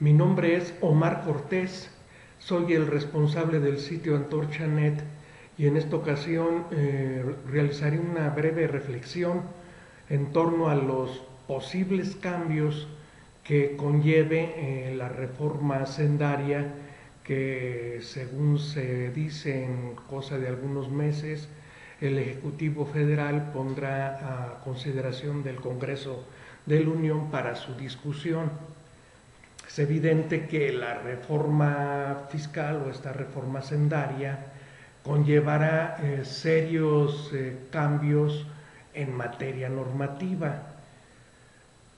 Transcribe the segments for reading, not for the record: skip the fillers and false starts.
Mi nombre es Omar Cortés, soy el responsable del sitio Antorcha.net y en esta ocasión realizaré una breve reflexión en torno a los posibles cambios que conlleve la reforma hacendaria que, según se dice en cosa de algunos meses, el Ejecutivo Federal pondrá a consideración del Congreso de la Unión para su discusión. Es evidente que la reforma fiscal o esta reforma hacendaria conllevará serios cambios en materia normativa.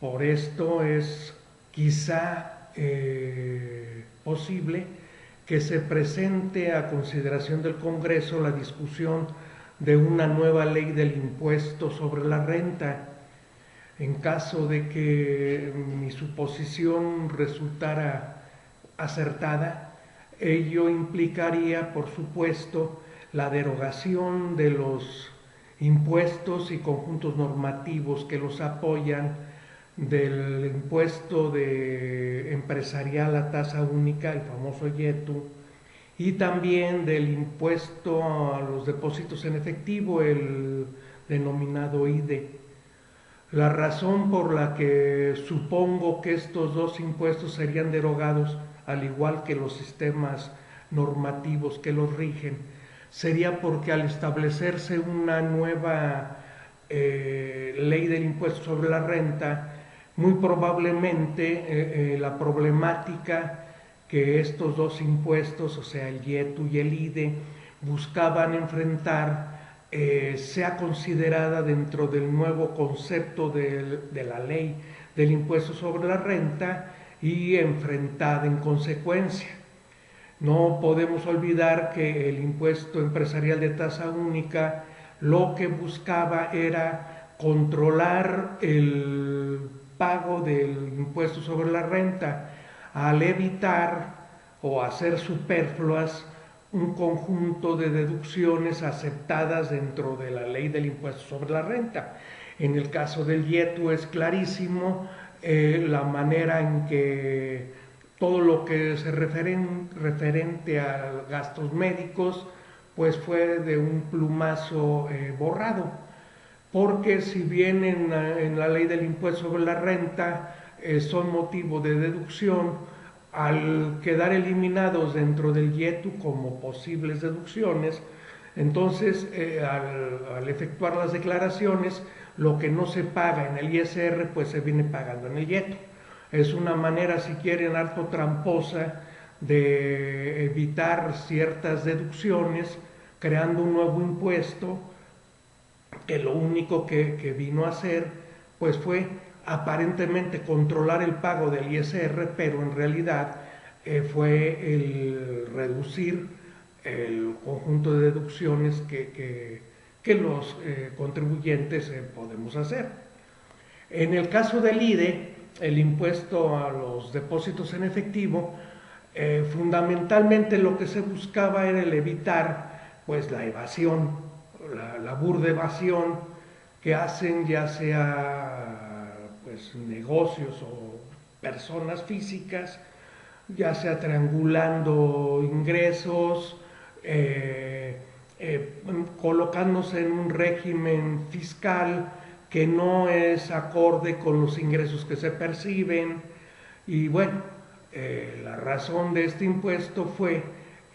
Por esto es quizá posible que se presente a consideración del Congreso la discusión de una nueva ley del impuesto sobre la renta. En caso de que mi suposición resultara acertada, ello implicaría, por supuesto, la derogación de los impuestos y conjuntos normativos que los apoyan, del impuesto empresarial a tasa única, el famoso IETU, y también del impuesto a los depósitos en efectivo, el denominado IDE. La razón por la que supongo que estos dos impuestos serían derogados, al igual que los sistemas normativos que los rigen, sería porque al establecerse una nueva ley del impuesto sobre la renta, muy probablemente la problemática que estos dos impuestos, o sea, el IETU y el IDE, buscaban enfrentar, sea considerada dentro del nuevo concepto de la ley del impuesto sobre la renta y enfrentada en consecuencia. No podemos olvidar que el impuesto empresarial de tasa única lo que buscaba era controlar el pago del impuesto sobre la renta al evitar o hacer superfluas un conjunto de deducciones aceptadas dentro de la ley del impuesto sobre la renta. En el caso del IETU es clarísimo la manera en que todo lo que es referente a gastos médicos pues fue de un plumazo borrado, porque si bien en la ley del impuesto sobre la renta son motivo de deducción, al quedar eliminados dentro del IETU como posibles deducciones, entonces al efectuar las declaraciones, lo que no se paga en el ISR pues se viene pagando en el IETU. Es una manera, si quieren, harto tramposa de evitar ciertas deducciones, creando un nuevo impuesto que lo único que vino a hacer pues fue aparentemente controlar el pago del ISR, pero en realidad fue el reducir el conjunto de deducciones que los contribuyentes podemos hacer. En el caso del IDE, el impuesto a los depósitos en efectivo, fundamentalmente lo que se buscaba era el evitar pues la evasión, la burda evasión que hacen ya sea pues negocios o personas físicas, ya sea triangulando ingresos, colocándose en un régimen fiscal que no es acorde con los ingresos que se perciben. Y bueno, la razón de este impuesto fue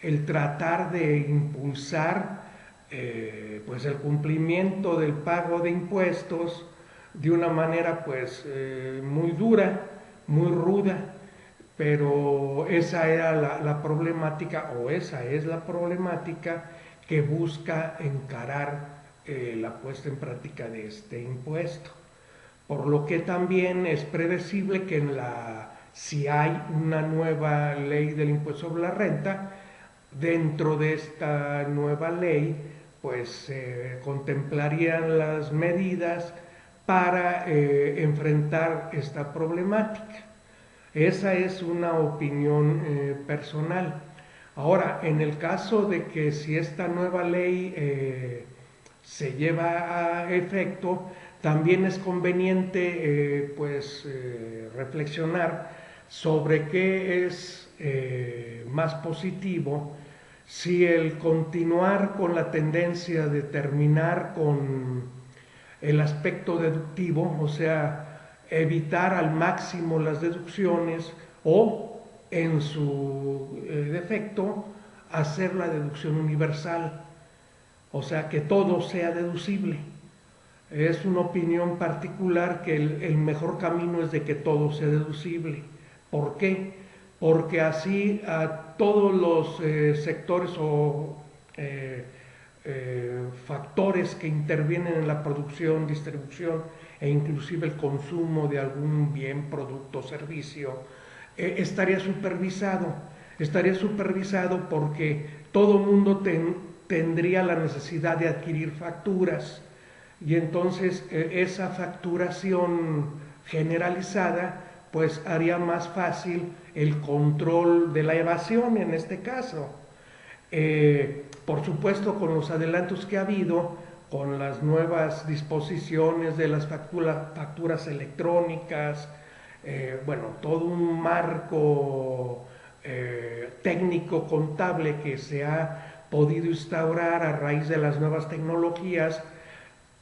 el tratar de impulsar pues el cumplimiento del pago de impuestos de una manera pues muy dura, muy ruda, pero esa era la problemática, o esa es la problemática que busca encarar la puesta en práctica de este impuesto. Por lo que también es predecible que si hay una nueva ley del impuesto sobre la renta, dentro de esta nueva ley pues se contemplarían las medidas para enfrentar esta problemática. Esa es una opinión personal. Ahora, en el caso de que si esta nueva ley se lleva a efecto, también es conveniente reflexionar sobre qué es más positivo, si el continuar con la tendencia de terminar con el aspecto deductivo, o sea, evitar al máximo las deducciones, o en su defecto hacer la deducción universal, o sea, que todo sea deducible. Es una opinión particular que el mejor camino es de que todo sea deducible. ¿Por qué? Porque así a todos los sectores o eh, factores que intervienen en la producción, distribución e inclusive el consumo de algún bien, producto o servicio, estaría supervisado. Estaría supervisado porque todo mundo tendría la necesidad de adquirir facturas, y entonces esa facturación generalizada pues haría más fácil el control de la evasión en este caso. Por supuesto, con los adelantos que ha habido, con las nuevas disposiciones de las facturas electrónicas, bueno, todo un marco técnico contable que se ha podido instaurar a raíz de las nuevas tecnologías.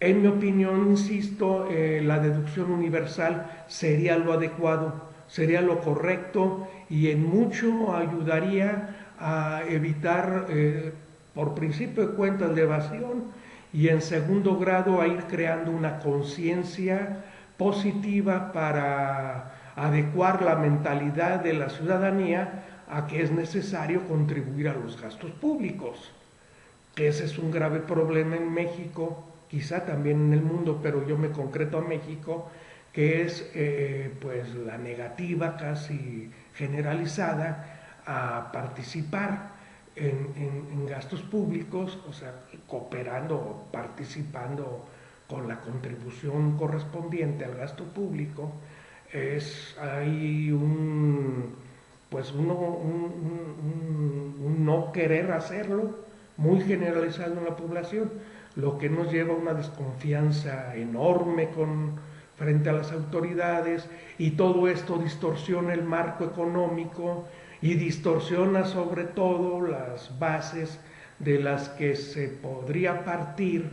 En mi opinión, insisto, la deducción universal sería lo adecuado, sería lo correcto, y en mucho ayudaría a evitar, por principio de cuentas, la evasión, y en segundo grado a ir creando una conciencia positiva para adecuar la mentalidad de la ciudadanía a que es necesario contribuir a los gastos públicos. Ese es un grave problema en México, quizá también en el mundo, pero yo me concreto a México, que es pues la negativa casi generalizada a participar en gastos públicos, o sea, cooperando o participando con la contribución correspondiente al gasto público. Hay un, pues un no querer hacerlo muy generalizado en la población, lo que nos lleva a una desconfianza enorme frente a las autoridades, y todo esto distorsiona el marco económico y distorsiona sobre todo las bases de las que se podría partir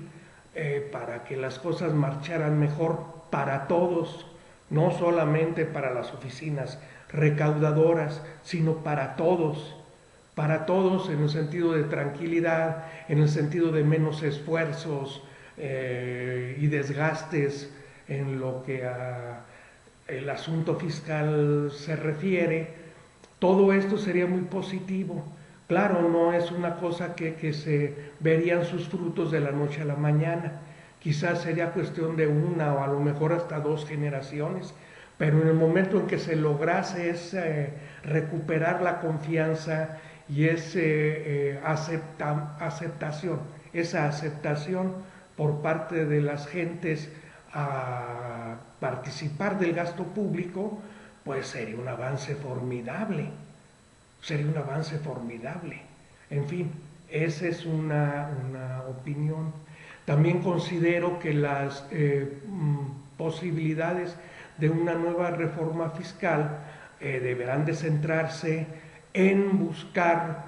para que las cosas marcharan mejor para todos, no solamente para las oficinas recaudadoras, sino para todos en el sentido de tranquilidad, en el sentido de menos esfuerzos y desgastes en lo que a el asunto fiscal se refiere. Todo esto sería muy positivo. Claro, no es una cosa que se verían sus frutos de la noche a la mañana. Quizás sería cuestión de una o a lo mejor hasta 2 generaciones, pero en el momento en que se lograse recuperar la confianza y esa aceptación por parte de las gentes a participar del gasto público, pues sería un avance formidable, sería un avance formidable. En fin, esa es una opinión. También considero que las posibilidades de una nueva reforma fiscal deberán de centrarse en buscar,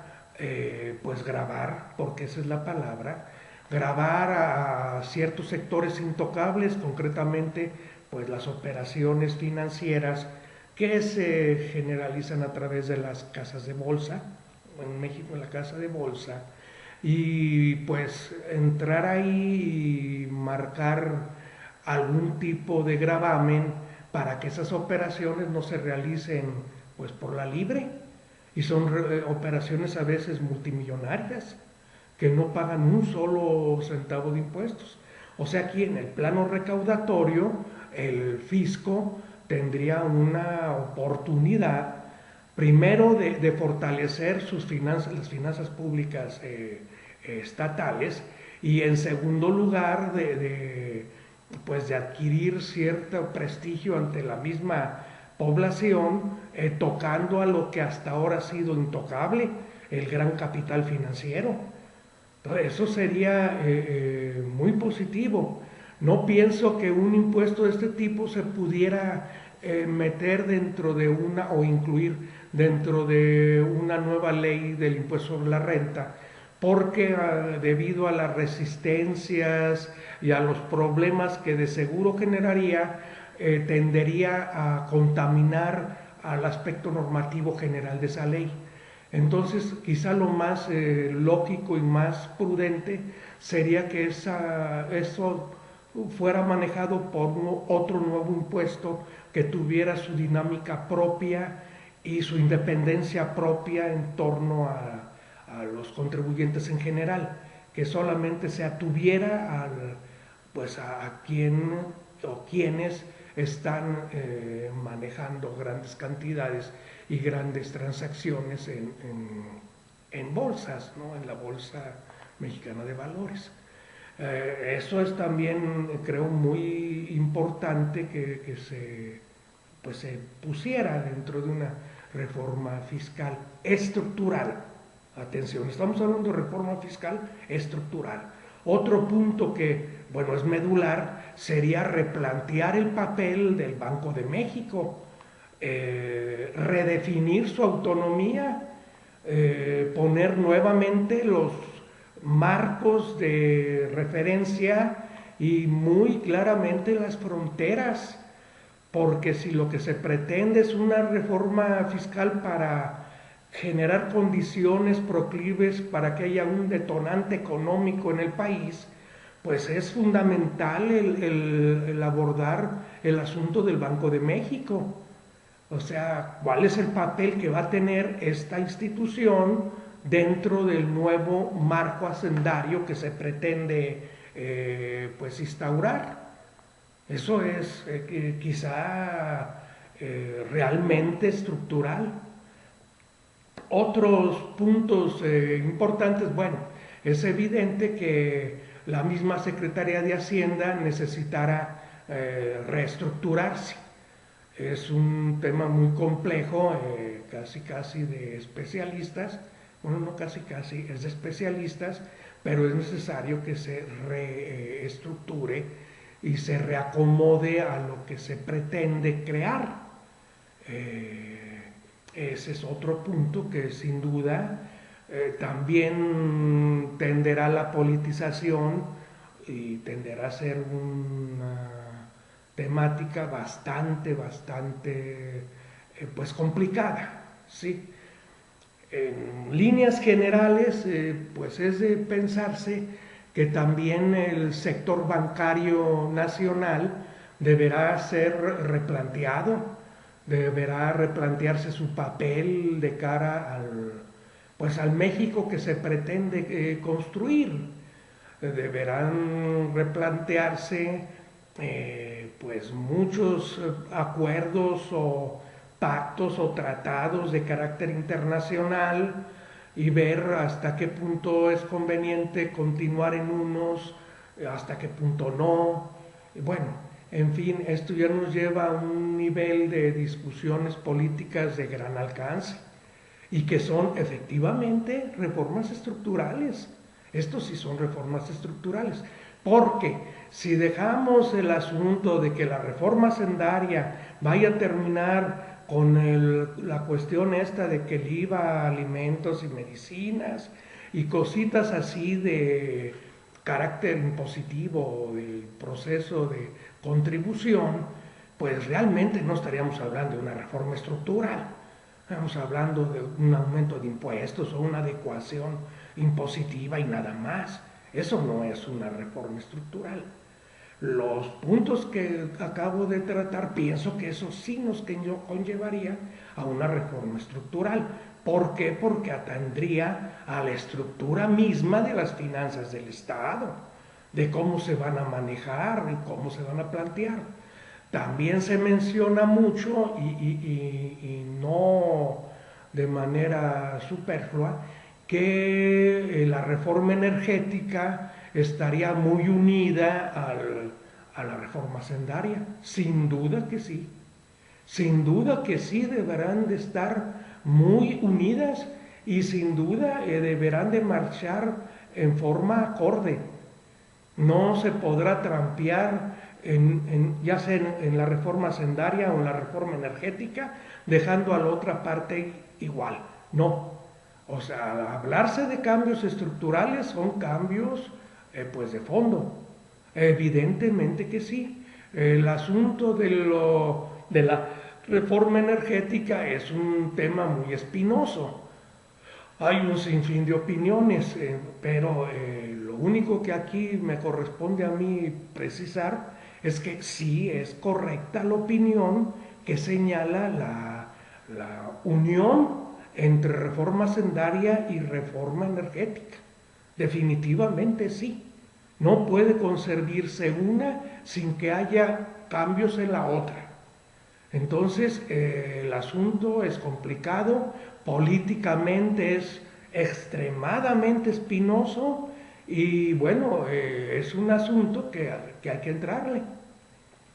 pues gravar, porque esa es la palabra, gravar a ciertos sectores intocables, concretamente pues las operaciones financieras que se generalizan a través de las casas de bolsa, en México en la casa de bolsa, y pues entrar ahí y marcar algún tipo de gravamen para que esas operaciones no se realicen pues por la libre, y son operaciones a veces multimillonarias que no pagan un solo centavo de impuestos. O sea, aquí en el plano recaudatorio el fisco tendría una oportunidad primero de fortalecer sus finanzas, las finanzas públicas estatales, y en segundo lugar pues de adquirir cierto prestigio ante la misma población, tocando a lo que hasta ahora ha sido intocable, el gran capital financiero. Entonces, eso sería muy positivo. No pienso que un impuesto de este tipo se pudiera meter dentro de una o incluir dentro de una nueva ley del impuesto sobre la renta, porque debido a las resistencias y a los problemas que de seguro generaría, tendería a contaminar al aspecto normativo general de esa ley. Entonces, quizá lo más lógico y más prudente sería que eso fuera manejado por otro nuevo impuesto que tuviera su dinámica propia y su independencia propia en torno a los contribuyentes en general, que solamente se atuviera pues a quien o quienes están manejando grandes cantidades y grandes transacciones en bolsas, ¿no? En la Bolsa Mexicana de Valores. Eso es también, creo, muy importante que se pusiera dentro de una reforma fiscal estructural. Atención, estamos hablando de reforma fiscal estructural. Otro punto que, bueno, es medular, sería replantear el papel del Banco de México, redefinir su autonomía, poner nuevamente los marcos de referencia y muy claramente las fronteras, porque si lo que se pretende es una reforma fiscal para generar condiciones proclives para que haya un detonante económico en el país, pues es fundamental el abordar el asunto del Banco de México. O sea, ¿cuál es el papel que va a tener esta institución dentro del nuevo marco hacendario que se pretende pues instaurar? Eso es quizá realmente estructural. Otros puntos importantes, bueno, es evidente que la misma Secretaría de Hacienda necesitará reestructurarse. Es un tema muy complejo, casi de especialistas, bueno, no casi, es de especialistas, pero es necesario que se reestructure y se reacomode a lo que se pretende crear. Ese es otro punto que sin duda también tenderá a la politización y tenderá a ser una temática bastante pues complicada, ¿sí? En líneas generales, pues es de pensarse que también el sector bancario nacional deberá ser replanteado, deberá replantearse su papel de cara al México que se pretende construir. Deberán replantearse pues muchos acuerdos o pactos o tratados de carácter internacional y ver hasta qué punto es conveniente continuar en unos, hasta qué punto no. Bueno, en fin, esto ya nos lleva a un nivel de discusiones políticas de gran alcance y que son efectivamente reformas estructurales. Estos sí son reformas estructurales, porque si dejamos el asunto de que la reforma hacendaria vaya a terminar con la cuestión esta de que el IVA a alimentos y medicinas y cositas así de carácter impositivo del proceso de contribución, pues realmente no estaríamos hablando de una reforma estructural. Estamos hablando de un aumento de impuestos o una adecuación impositiva y nada más. Eso no es una reforma estructural. Los puntos que acabo de tratar, pienso que eso sí nos conllevaría a una reforma estructural. ¿Por qué? Porque atendría a la estructura misma de las finanzas del Estado, de cómo se van a manejar y cómo se van a plantear. También se menciona mucho y no de manera superflua que la reforma energética estaría muy unida a la reforma hacendaria. Sin duda que sí. Sin duda que sí deberán de estar muy unidas y sin duda deberán de marchar en forma acorde. No se podrá trampear ya sea en la reforma hacendaria o en la reforma energética, dejando a la otra parte igual. No. O sea, hablarse de cambios estructurales son cambios pues de fondo. Evidentemente que sí. El asunto de la reforma energética es un tema muy espinoso. Hay un sinfín de opiniones, pero lo único que aquí me corresponde a mí precisar es que sí es correcta la opinión que señala la unión entre reforma hacendaria y reforma energética. Definitivamente sí. No puede concebirse una sin que haya cambios en la otra. Entonces, el asunto es complicado, políticamente es extremadamente espinoso y bueno, es un asunto que hay que entrarle.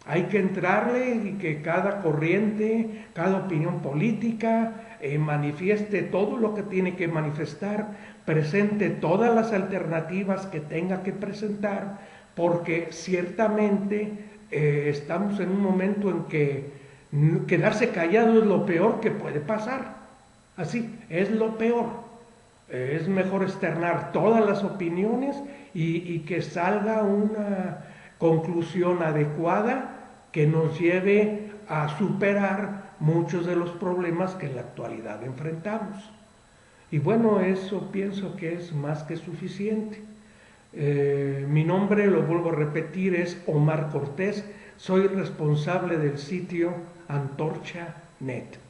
Hay que entrarle y que cada corriente, cada opinión política manifieste todo lo que tiene que manifestar, presente todas las alternativas que tenga que presentar, porque ciertamente estamos en un momento en que quedarse callado es lo peor que puede pasar. Así, es lo peor. Es mejor externar todas las opiniones y que salga una conclusión adecuada que nos lleve a superar muchos de los problemas que en la actualidad enfrentamos. Y bueno, eso pienso que es más que suficiente. Mi nombre, lo vuelvo a repetir, es Omar Cortés. Soy responsable del sitio Antorcha.net.